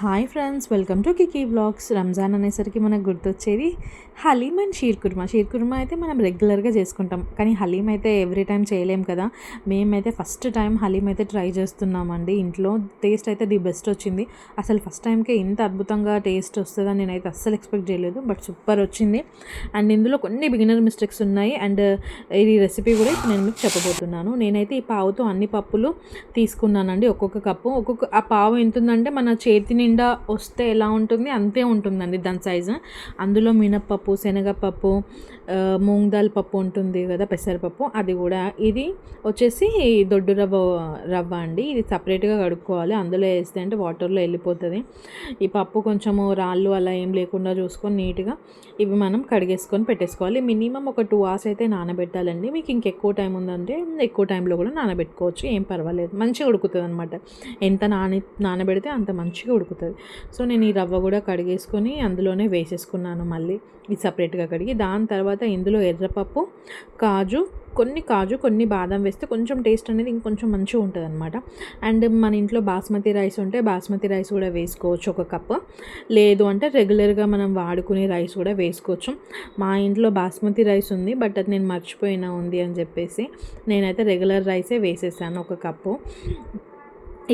Hi friends, welcome to Kiki vlogs. Ramzan అనేసరికి మనకు గుర్తొచ్చేది హలీమ్ అండ్ షీర్ కుర్మా. షీర్ కుర్మా అయితే మనం రెగ్యులర్గా చేసుకుంటాం, కానీ హలీమ్ అయితే ఎవ్రీ టైం చేయలేం కదా. మేమైతే ఫస్ట్ టైం హలీమ్ అయితే ట్రై చేస్తున్నామండి ఇంట్లో. టేస్ట్ అయితే ది బెస్ట్ వచ్చింది. అసలు ఫస్ట్ టైంకే ఇంత అద్భుతంగా టేస్ట్ వస్తుందని నేనైతే అస్సలు ఎక్స్పెక్ట్ చేయలేదు, బట్ సూపర్ వచ్చింది. అండ్ ఇందులో కొన్ని బిగినర్ మిస్టేక్స్ ఉన్నాయి. అండ్ ఈ రెసిపీ కూడా ఇప్పుడు నేను మీకు చెప్పబోతున్నాను. నేనైతే ఈ పావుతో అన్ని పప్పులు తీసుకున్నానండి, ఒక్కొక్క కప్పు. ఆ పావు ఎంత ఉందంటే మన చేతి నిండా వస్తే ఎలా ఉంటుంది అంతే ఉంటుందండి దాని సైజు. అందులో మినప్పప్పు, శనగపప్పు, మూంగ్ దాల్ పప్పు ఉంటుంది కదా, పెసరపప్పు, అది కూడా. ఇది వచ్చేసి దొడ్డు రవ్వ అండి. ఇది సపరేట్గా కడుక్కోవాలి. అందులో వేస్తే అంటే వాటర్లో వెళ్ళిపోతుంది. ఈ పప్పు కొంచెము రాళ్ళు అలా ఏం లేకుండా చూసుకొని నీట్గా ఇవి మనం కడిగేసుకొని పెట్టేసుకోవాలి. మినిమం ఒక 2 hours అయితే నానబెట్టాలండి. మీకు ఇంకెక్కువ టైం ఉందంటే ఎక్కువ టైంలో కూడా నానబెట్టుకోవచ్చు, ఏం పర్వాలేదు. మంచిగా ఉడుకుతుంది అనమాట. ఎంత నానబెడితే అంత మంచిగా ఉడుకుతుంది. సో నేను ఈ రవ్వ కూడా కడిగేసుకొని అందులోనే వేసేసుకున్నాను. మళ్ళీ ఇది సపరేట్గా కడిగి దాని తర్వాత ఇందులో ఎర్రపప్పు, కాజు, కొన్ని బాదం వేస్తే కొంచెం టేస్ట్ అనేది ఇంకొంచెం మంచిగా ఉంటుంది అనమాట. అండ్ మన ఇంట్లో బాస్మతి రైస్ ఉంటే బాస్మతి రైస్ కూడా వేసుకోవచ్చు 1 కప్పు. లేదు అంటే రెగ్యులర్గా మనం వాడుకునే రైస్ కూడా వేసుకోవచ్చు. మా ఇంట్లో బాస్మతి రైస్ ఉంది, బట్ అది నేను మర్చిపోయినా ఉంది అని చెప్పేసి నేనైతే రెగ్యులర్ రైసే వేసేసాను 1 కప్పు.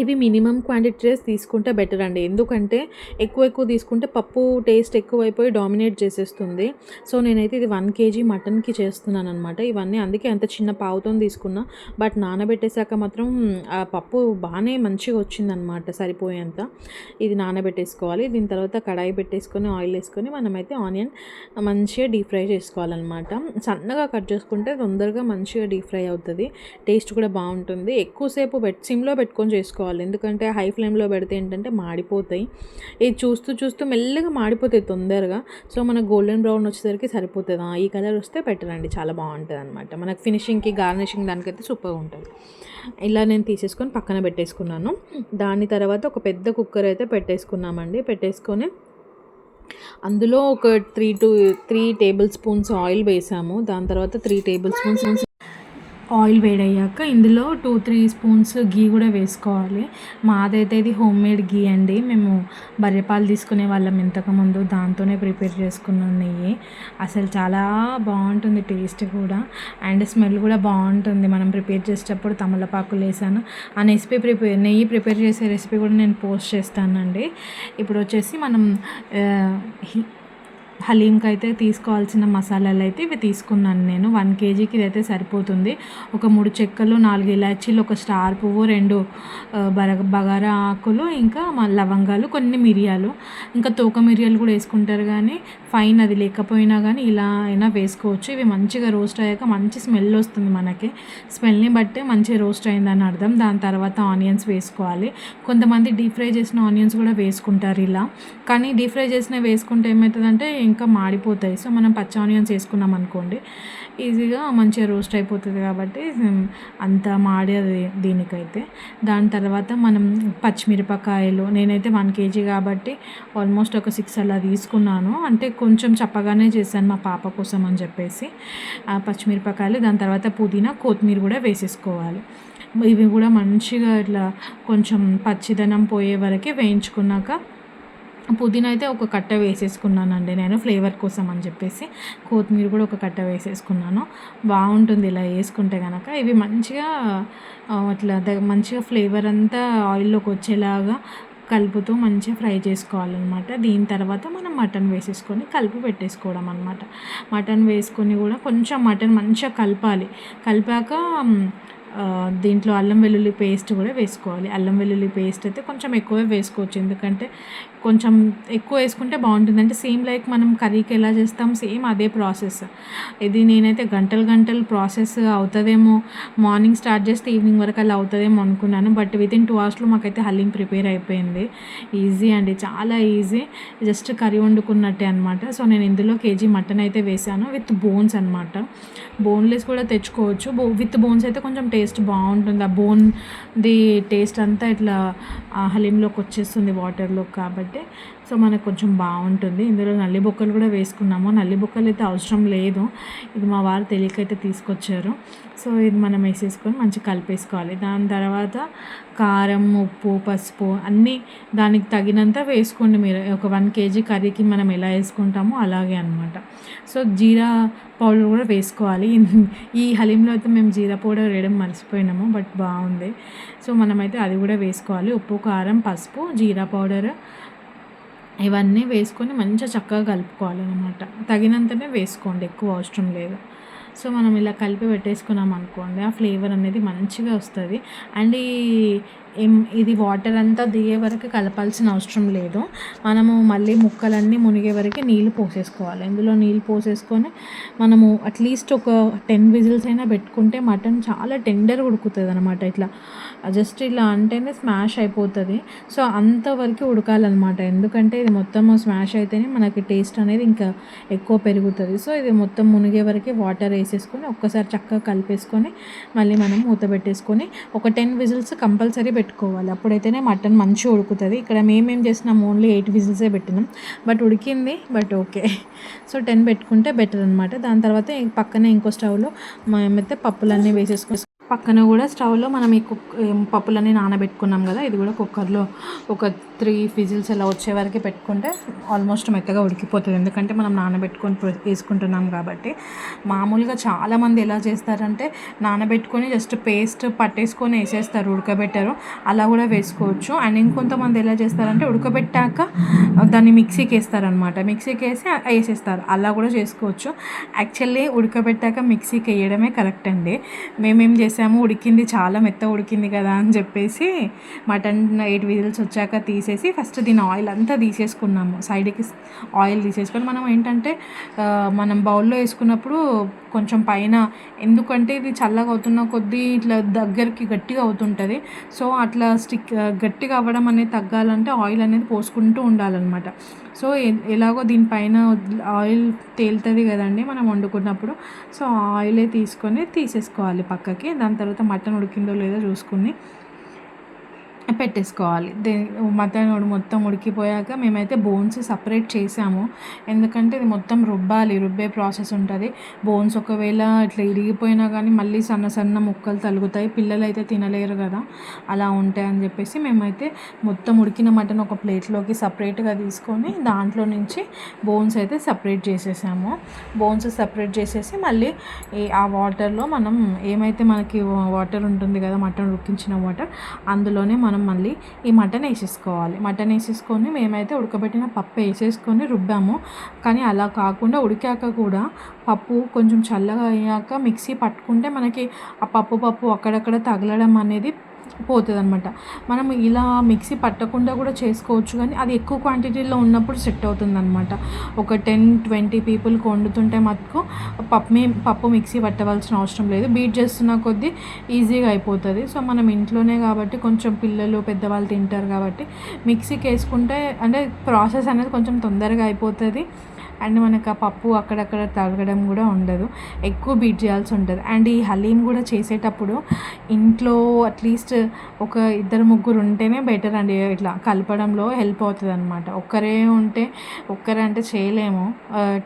ఇవి మినిమం క్వాంటిటీస్ తీసుకుంటే బెటర్ అండి, ఎందుకంటే ఎక్కువ తీసుకుంటే పప్పు టేస్ట్ ఎక్కువైపోయి డామినేట్ చేసేస్తుంది. సో నేనైతే ఇది 1 kg మటన్కి చేస్తున్నాను అనమాట. ఇవన్నీ అందుకే అంత చిన్న పావుతో తీసుకున్నా, బట్ నానబెట్టేశాక మాత్రం ఆ పప్పు బాగానే మంచిగా వచ్చిందనమాట, సరిపోయేంత. ఇది నానబెట్టేసుకోవాలి. దీని తర్వాత కడాయి పెట్టేసుకొని ఆయిల్ వేసుకొని మనమైతే ఆనియన్ మంచిగా డీప్ ఫ్రై చేసుకోవాలన్నమాట. సన్నగా కట్ చేసుకుంటే తొందరగా మంచిగా డీప్ ఫ్రై అవుతుంది, టేస్ట్ కూడా బాగుంటుంది. ఎక్కువసేపు సిమ్లో పెట్టుకొని చేసుకోవాలి, ఎందుకంటే హై ఫ్లేమ్లో పెడితే ఏంటంటే మాడిపోతాయి. ఇది చూస్తూ మెల్లగా మాడిపోతాయి తొందరగా. సో మనకు గోల్డెన్ బ్రౌన్ వచ్చేసరికి సరిపోతుంది. ఈ కలర్ వస్తే బెటర్ అండి, చాలా బాగుంటుంది అనమాట. మనకు ఫినిషింగ్కి గార్నిషింగ్ దానికైతే సూపర్గా ఉంటుంది. ఇలా నేను తీసేసుకొని పక్కన పెట్టేసుకున్నాను. దాని తర్వాత ఒక పెద్ద కుక్కర్ అయితే పెట్టేసుకొని అందులో ఒక 3 టేబుల్ స్పూన్స్ ఆయిల్ వేసాము. దాని తర్వాత 3 టేబుల్ స్పూన్స్ ఆయిల్ వేడయ్యాక ఇందులో 2-3 స్పూన్స్ గీ కూడా వేసుకోవాలి. మాదైతే ఇది హోమ్ మేడ్ గీ అండి. మేము బర్రెపాలు తీసుకునే వాళ్ళం ఇంతకుముందు, దాంతోనే ప్రిపేర్ చేసుకున్న నెయ్యి. అసలు చాలా బాగుంటుంది టేస్ట్ కూడా, అండ్ స్మెల్ కూడా బాగుంటుంది. మనం ప్రిపేర్ చేసేటప్పుడు తమలపాకులు వేసాను. ఆ నెయ్యి ప్రిపేర్ చేసే రెసిపీ కూడా నేను పోస్ట్ చేస్తానండి. ఇప్పుడు వచ్చేసి మనం హలీంకి అయితే తీసుకోవాల్సిన మసాలాలు అయితే ఇవి తీసుకున్నాను నేను. 1 kgకి ఇదైతే సరిపోతుంది. ఒక 3 చెక్కలు, 4 ఇలాచీలు, 1 స్టార్ పువ్వు, 2 బగారా ఆకులు, ఇంకా లవంగాలు, కొన్ని మిరియాలు, ఇంకా తోక మిరియాలు కూడా వేసుకుంటారు, కానీ ఫైన్ అది లేకపోయినా కానీ ఇలా అయినా వేసుకోవచ్చు. ఇవి మంచిగా రోస్ట్ అయ్యాక మంచి స్మెల్ వస్తుంది మనకి. స్మెల్ని బట్టే మంచిగా రోస్ట్ అయిందని అర్థం. దాని తర్వాత ఆనియన్స్ వేసుకోవాలి. కొంతమంది డీప్ ఫ్రై చేసిన ఆనియన్స్ కూడా వేసుకుంటారు ఇలా, కానీ డీప్ ఫ్రై చేసిన వేసుకుంటే ఏమవుతుందంటే ఇంకా మాడిపోతాయి. సో మనం పచ్చి ఆనియన్స్ వేసుకున్నాం అనుకోండి, ఈజీగా మంచిగా రోస్ట్ అయిపోతుంది, కాబట్టి అంత మాడేది దీనికైతే. దాని తర్వాత మనం పచ్చిమిరపకాయలు, నేనైతే 1 kg కాబట్టి ఆల్మోస్ట్ ఒక 6 అలా తీసుకున్నాను. అంటే కొంచెం చప్పగానే చేశాను మా పాప కోసం అని చెప్పేసి. పచ్చిమిరపకాయలు, దాని తర్వాత పుదీనా, కొత్తిమీర కూడా వేసేసుకోవాలి. ఇవి కూడా మంచిగా ఇట్లా కొంచెం పచ్చిదనం పోయే వరకే వేయించుకున్నాక పుదీనా అయితే 1 కట్ట వేసేసుకున్నానండి నేను, ఫ్లేవర్ కోసం అని చెప్పేసి. కొత్తిమీర కూడా 1 కట్ట వేసేసుకున్నాను. బాగుంటుంది ఇలా వేసుకుంటే కనుక. ఇవి మంచిగా అట్లా మంచిగా ఫ్లేవర్ అంతా ఆయిల్లోకి వచ్చేలాగా కలుపుతూ మంచిగా ఫ్రై చేసుకోవాలన్నమాట. దీని తర్వాత మనం మటన్ వేసేసుకొని కలిపి పెట్టేసుకోవడం అనమాట. మటన్ వేసుకొని కూడా కొంచెం మటన్ మంచిగా కలిపాక దీంట్లో అల్లం వెల్లుల్లి పేస్ట్ కూడా వేసుకోవాలి. అల్లం వెల్లుల్లి పేస్ట్ అయితే కొంచెం ఎక్కువే వేసుకోవచ్చు, ఎందుకంటే కొంచెం ఎక్కువ వేసుకుంటే బాగుంటుంది. అంటే సేమ్ లైక్ మనం కర్రీకి ఎలా చేస్తాం, సేమ్ అదే ప్రాసెస్. ఇది నేనైతే గంటలు ప్రాసెస్ అవుతుందేమో, మార్నింగ్ స్టార్ట్ చేస్తే ఈవినింగ్ వరకు అలా అవుతుందేమో అనుకున్నాను, బట్ వితిన్ 2 hours మాకైతే హలీం ప్రిపేర్ అయిపోయింది. ఈజీ అండి, చాలా ఈజీ, జస్ట్ కర్రీ వండుకున్నట్టే అనమాట. సో నేను ఇందులో 1 kg మటన్ అయితే వేసాను, విత్ బోన్స్ అనమాట. బోన్లెస్ కూడా తెచ్చుకోవచ్చు, విత్ బోన్స్ అయితే కొంచెం టేస్ట్ టేస్ట్ బాగుంటుంది. ఆ బోన్ది టేస్ట్ అంతా ఇట్లా హలీంలోకి వచ్చేస్తుంది వాటర్లో కాబట్టి. సో మనకు కొంచెం బాగుంటుంది. ఇందులో నల్లి బొక్కలు కూడా వేసుకున్నాము. నల్లి బొక్కలు అయితే అవసరం లేదు, ఇది మా వారు తెలియకైతే తీసుకొచ్చారు. సో ఇది మనం వేసేసుకొని మంచిగా కలిపేసుకోవాలి. దాని తర్వాత కారం, ఉప్పు, పసుపు అన్నీ దానికి తగినంత వేసుకోండి. మీరు ఒక 1 kg కర్రీకి మనం ఎలా వేసుకుంటామో అలాగే అనమాట. సో జీరా పౌడర్ కూడా వేసుకోవాలి. ఈ హలీంలో అయితే మేము జీరా పౌడర్ వేయడం మర్చిపోయినాము, బట్ బాగుంది. సో మనమైతే అది కూడా వేసుకోవాలి. ఉప్పు, కారం, పసుపు, జీరా పౌడర్ ఇవన్నీ వేసుకొని మంచిగా చక్కగా కలుపుకోవాలన్నమాట. తగినంతనే వేసుకోండి, ఎక్కువ అవసరం లేదు. సో మనం ఇలా కలిపి పెట్టేసుకున్నాం అనుకోండి, ఆ ఫ్లేవర్ అనేది మంచిగా వస్తుంది. అండ్ ఇది వాటర్ అంతా దిగే వరకు కలపాల్సిన అవసరం లేదు. మనము మళ్ళీ ముక్కలన్నీ మునిగే వరకు నీళ్ళు పోసేసుకోవాలి. ఇందులో నీళ్ళు పోసేసుకొని మనము అట్లీస్ట్ ఒక 10 విజిల్స్ అయినా పెట్టుకుంటే మటన్ చాలా టెండర్గా ఉడుకుతుంది అనమాట. ఇట్లా జస్ట్ ఇలా అంటేనే స్మాష్ అయిపోతుంది. సో అంతవరకు ఉడకాలన్నమాట, ఎందుకంటే ఇది మొత్తం స్మాష్ అయితేనే మనకి టేస్ట్ అనేది ఇంకా ఎక్కువ పెరుగుతుంది. సో ఇది మొత్తం మునిగే వరకు వాటర్ వేసేసుకొని ఒక్కసారి చక్కగా కలిపేసుకొని మళ్ళీ మనం మూత పెట్టేసుకొని ఒక 10 విజిల్స్ కంపల్సరీ పెట్టుకోవాలి. అప్పుడైతేనే మటన్ మంచిగా ఉడుకుతుంది. ఇక్కడ మేమేం చేసినాం, ఓన్లీ 8 విజిల్సే పెట్టినాం, బట్ ఉడికింది. బట్ ఓకే, సో 10 పెట్టుకుంటే బెటర్ అనమాట. దాని తర్వాత పక్కనే ఇంకో స్టవ్లో మేమైతే పప్పులన్నీ వేసేసుకొని పక్కన కూడా స్టవ్లో మనం ఈ పప్పులన్నీ నానబెట్టుకున్నాం కదా, ఇది కూడా కుక్కర్లో ఒక 3 విజిల్స్ అలా వచ్చే వరకు పెట్టుకుంటే ఆల్మోస్ట్ మెత్తగా ఉడికిపోతుంది. ఎందుకంటే మనం నానబెట్టుకొని వేసుకుంటున్నాం కాబట్టి. మామూలుగా చాలామంది ఎలా చేస్తారంటే నానబెట్టుకొని జస్ట్ పేస్ట్ పట్టేసుకొని వేసేస్తారు, ఉడకబెట్టారు, అలా కూడా వేసుకోవచ్చు. అండ్ ఇంకొంతమంది ఎలా చేస్తారంటే ఉడకబెట్టాక దాన్ని మిక్సీకి వేస్తారనమాట, మిక్సీకి వేసి వేసేస్తారు, అలా కూడా చేసుకోవచ్చు. యాక్చువల్లీ ఉడకబెట్టాక మిక్సీకి వేయడమే కరెక్ట్ అండి. మేమేం చేస్తాం, ఉడికింది, చాలా మెత్తగా ఉడికింది కదా అని చెప్పేసి మటన్ 8 విజిల్స్ వచ్చాక తీసేసి ఫస్ట్ దీని ఆయిల్ అంతా తీసేసుకున్నాము. సైడ్కి ఆయిల్ తీసేసుకొని మనం ఏంటంటే మనం బౌల్లో వేసుకున్నప్పుడు కొంచెం పైన, ఎందుకంటే ఇది చల్లగా అవుతున్న కొద్దీ ఇట్లా దగ్గరికి గట్టిగా అవుతుంటుంది. సో అట్లా గట్టిగా అవ్వడం అనేది తగ్గాలంటే ఆయిల్ అనేది పోసుకుంటూ ఉండాలన్నమాట. సో ఎలాగో దీనిపైన ఆయిల్ తేలుతుంది కదండి మనం వండుకున్నప్పుడు. సో ఆయిలే తీసుకొని తీసేసుకోవాలి పక్కకి. దాని తర్వాత మటన్ ఉడికిందో లేదో చూసుకుని పెట్టేసుకోవాలి. మటన్ మొత్తం ఉడికిపోయాక మేమైతే బోన్స్ సపరేట్ చేసాము, ఎందుకంటే ఇది మొత్తం రుబ్బే ప్రాసెస్ ఉంటుంది. బోన్స్ ఒకవేళ ఇట్లా ఇరిగిపోయినా కానీ మళ్ళీ సన్న సన్న ముక్కలు తలుగుతాయి, పిల్లలు అయితే తినలేరు కదా, అలా ఉంటాయని చెప్పేసి మేమైతే మొత్తం ఉడికిన మటన్ ఒక ప్లేట్లోకి సపరేట్గా తీసుకొని దాంట్లో నుంచి బోన్స్ అయితే సపరేట్ చేసేసాము. బోన్స్ సపరేట్ చేసేసి మళ్ళీ ఆ వాటర్లో మనం ఏమైతే మనకి వాటర్ ఉంటుంది కదా, మటన్ ఉడికించిన వాటర్, అందులోనే మనం మళ్ళీ ఈ మటన్ వేసేసుకోవాలి. మటన్ వేసేసుకొని మేమైతే ఉడకబెట్టిన పప్పు వేసేసుకొని రుబ్బాము. కానీ అలా కాకుండా ఉడికాక కూడా పప్పు కొంచెం చల్లగా అయ్యాక మిక్సీ పట్టుకుంటే మనకి ఆ పప్పు అక్కడక్కడ తగలడం అనేది పోతుంది అనమాట. మనం ఇలా మిక్సీ పట్టకుండా కూడా చేసుకోవచ్చు, కానీ అది ఎక్కువ క్వాంటిటీలో ఉన్నప్పుడు సెట్ అవుతుంది అనమాట. ఒక 10-20 పీపుల్కి వండుతుంటే మటుకు పప్పు మిక్సీ పట్టవలసిన అవసరం లేదు, బీట్ చేస్తున్న కొద్దీ ఈజీగా అయిపోతుంది. సో మనం ఇంట్లోనే కాబట్టి కొంచెం పిల్లలు పెద్దవాళ్ళు తింటారు కాబట్టి మిక్సీకి వేసుకుంటే అంటే ప్రాసెస్ అనేది కొంచెం తొందరగా అయిపోతుంది. అండ్ మనకు ఆ పప్పు అక్కడక్కడ తగలడం కూడా ఉండదు, ఎక్కువ బీట్ చేయాల్సి ఉంటుంది. అండ్ ఈ హలీం కూడా చేసేటప్పుడు ఇంట్లో అట్లీస్ట్ ఒక 2-3 ఉంటేనే బెటర్ అండి, ఇట్లా కలపడంలో హెల్ప్ అవుతుంది అనమాట. ఒక్కరే అంటే చేయలేము,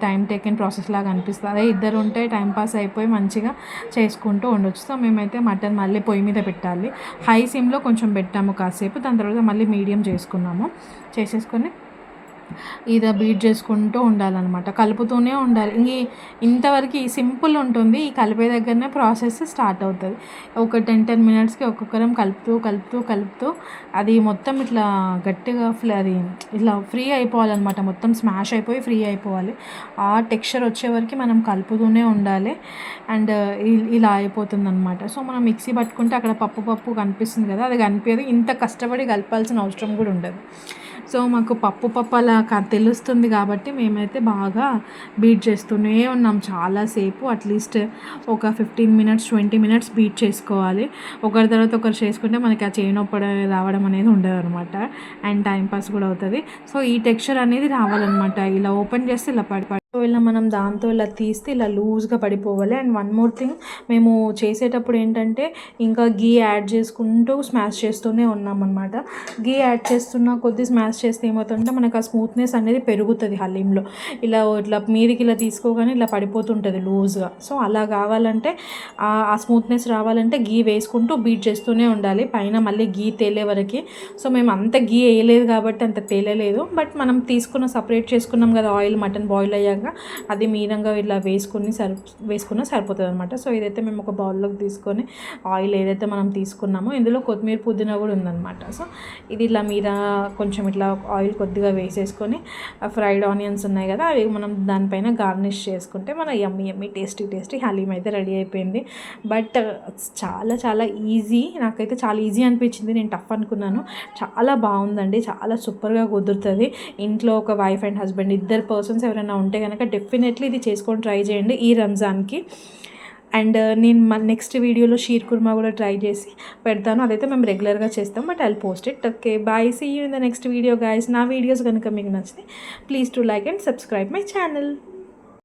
టైం టేకెన్ ప్రాసెస్ లాగా అనిపిస్తుంది. అదే 2 ఉంటే టైంపాస్ అయిపోయి మంచిగా చేసుకుంటూ ఉండొచ్చు. సో మేమైతే మటన్ మళ్ళీ పొయ్యి మీద పెట్టాలి, హై సిమ్లో కొంచెం పెట్టాము కాసేపు, దాని తర్వాత మళ్ళీ మీడియం చేసేసుకొని ఇది బీట్ చేసుకుంటూ ఉండాలన్నమాట, కలుపుతూనే ఉండాలి. ఇంతవరకు ఈ సింపుల్ ఉంటుంది, ఈ కలిపే దగ్గరనే ప్రాసెస్ స్టార్ట్ అవుతుంది. ఒక 10 మినిట్స్కి ఒక్కొక్కరం కలుపుతూ అది మొత్తం ఇట్లా గట్టిగా అది ఇట్లా ఫ్రీ అయిపోవాలన్నమాట, మొత్తం స్మాష్ అయిపోయి ఫ్రీ అయిపోవాలి. ఆ టెక్స్చర్ వచ్చే వరకు మనం కలుపుతూనే ఉండాలి. అండ్ ఇలా అయిపోతుంది అనమాట. సో మనం మిక్సీ పట్టుకుంటే అక్కడ పప్పు కనిపిస్తుంది కదా, అది కనిపించదు, ఇంత కష్టపడి కలపాల్సిన అవసరం కూడా ఉండదు. సో మాకు పప్పు అలా తెలుస్తుంది కాబట్టి మేమైతే బాగా బీట్ చేస్తూనే ఉన్నాం చాలాసేపు, అట్లీస్ట్ ఒక 15 మినిట్స్ 20 మినిట్స్ బీట్ చేసుకోవాలి. ఒకరి తర్వాత ఒకరు చేసుకుంటే మనకి ఆ చేయి నొప్పి రావడం అనేది ఉండదు అనమాట, అండ్ టైంపాస్ కూడా అవుతుంది. సో ఈ టెక్స్చర్ అనేది రావాలన్నమాట, ఇలా ఓపెన్ చేస్తే ఇలా పడి ఇలా మనం దాంతో ఇలా తీస్తే ఇలా లూజ్గా పడిపోవాలి. అండ్ వన్ మోర్ థింగ్, మేము చేసేటప్పుడు ఏంటంటే ఇంకా గీ యాడ్ చేసుకుంటూ స్మాష్ చేస్తూనే ఉన్నామన్నమాట. గీ యాడ్ చేస్తున్న కొద్దీ స్మాష్ చేస్తే ఏమవుతుందంటే మనకు ఆ స్మూత్నెస్ అనేది పెరుగుతుంది హలీంలో. ఇట్లా మీదికి ఇలా తీసుకోగానే ఇలా పడిపోతుంటుంది లూజ్గా. సో అలా కావాలంటే ఆ స్మూత్నెస్ రావాలంటే గీ వేసుకుంటూ బీట్ చేస్తూనే ఉండాలి పైన మళ్ళీ గీ తేలే వరకు. సో మేము అంత గీ వేయలేదు కాబట్టి అంత తేలలేదు. బట్ మనం సపరేట్ చేసుకున్నాం కదా ఆయిల్, మటన్ బాయిల్ అయ్యాక అది మీదంగా ఇలా వేసుకున్న సరిపోతుంది అనమాట. సో ఇదైతే మేము ఒక బౌల్లోకి తీసుకొని ఆయిల్ ఏదైతే మనం తీసుకున్నామో ఇందులో కొత్తిమీర పుదీనా కూడా ఉందన్నమాట. సో ఇది ఇలా మీద కొంచెం ఇట్లా ఆయిల్ కొద్దిగా వేసేసుకొని ఫ్రైడ్ ఆనియన్స్ ఉన్నాయి కదా అవి మనం దానిపైన గార్నిష్ చేసుకుంటే మన యమ్మీ టేస్టీ హలీం అయితే రెడీ అయిపోయింది. బట్ చాలా చాలా ఈజీ, నాకైతే చాలా ఈజీ అనిపించింది. నేను టఫ్ అనుకున్నాను. చాలా బాగుందండి, చాలా సూపర్గా కుదురుతుంది. ఇంట్లో ఒక వైఫ్ అండ్ హస్బెండ్ ఇద్దరు పర్సన్స్ ఎవరైనా ఉంటే కనుక డెఫినెట్లీ ఇది చేసుకొని ట్రై చేయండి ఈ రంజాన్కి. అండ్ నేను నెక్స్ట్ వీడియోలో షీర్ కుర్మా కూడా ట్రై చేసి పెడతాను. అదైతే మేము రెగ్యులర్గా చేస్తాం, but I'll post it. Okay, bye, see you in the next video guys. నా వీడియోస్ కనుక మీకు నచ్చితే please to like and subscribe my channel.